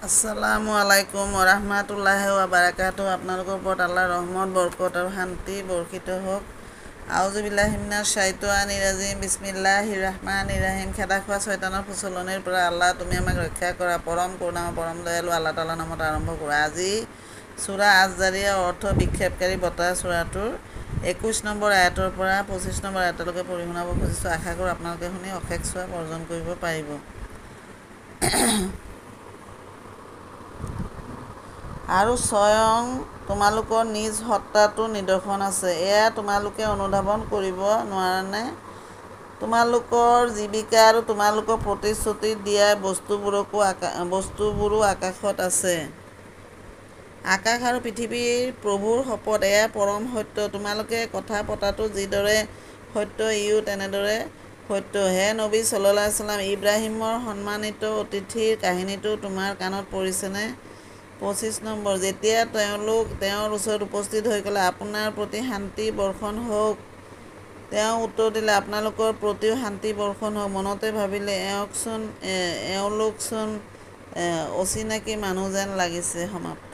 আসসালামু আলাইকুম ওৰহমাতুল্লাহি ওয়া বাৰাকাতুহু। আপোনালোকৰ ওপৰত আল্লাহৰ ৰহমত বৰকত আৰু শান্তি বৰ্ষিত হওক। আউযু বিল্লাহি মিনাশ শাইতানিৰ ৰাজিম। বিসমিল্লাহিৰ ৰাহমানিৰ ৰাহিম। খেদা খোৱা শয়তানৰ প্ৰচলনিৰ পৰা আল্লাহ তুমি আমাক ৰক্ষা কৰা। পৰম কৰুণাময় পৰম দয়ালু আল্লাহ তাআলাৰ নামত আৰম্ভ কৰা। আজি সূৰা আজ-জাৰিয়া অৰ্থ বিক্ষেপকাৰী বতাহ সূৰাটোৰ 21 নম্বৰ আয়াতৰ পৰা 25 নম্বৰ আয়াতলৈকে পঢ়ি শুনাব খুজিছোঁ। আশা কৰোঁ আপোনালোকে শুনি অশেষ সৱাব অৰ্জন কৰিব পাৰিব। আৰু স্বয়ং তোমালোকৰ নিজ সত্তাটোৰ নিদৰ্শন আছে, এয়া তোমালোকে অনুধাৱন কৰিব নোৱাৰানে? তোমালোকৰ জীৱিকা আৰু তোমালোকক প্ৰতিশ্ৰুতি দিয়া বস্তুবোৰো আকাশত আছে। আকাশ আৰু পৃথিৱীৰ প্ৰভুৰ শপত, এয়া পৰম সত্য। তোমালোকে কথা পতাটো যিদৰে সত্য, ইও তেনেদৰে সত্য। হে নবী সাল্লাল্লাহু আলাইহি ওয়াসাল্লাম, ইব্ৰাহিমৰ সন্মানিত অতিথিৰ কাহিনীটো তোমাৰ কাণত পৰিছেনে? 25 নম্বৰ। যেতিয়া তেওঁলোক তেওঁৰ ওচৰত উপস্থিত হৈ ক'লে, আপোনাৰ প্ৰতি শান্তি বৰ্ষণ হওক, তেওঁ উত্তৰ দিলে, আপোনালোকৰ প্ৰতিও শান্তি বৰ্ষণ হওক। মনতে ভাবিলে, এওঁলোকচোন অচিনাকি মানুহ যেন লাগিছে। সমাপ্ত।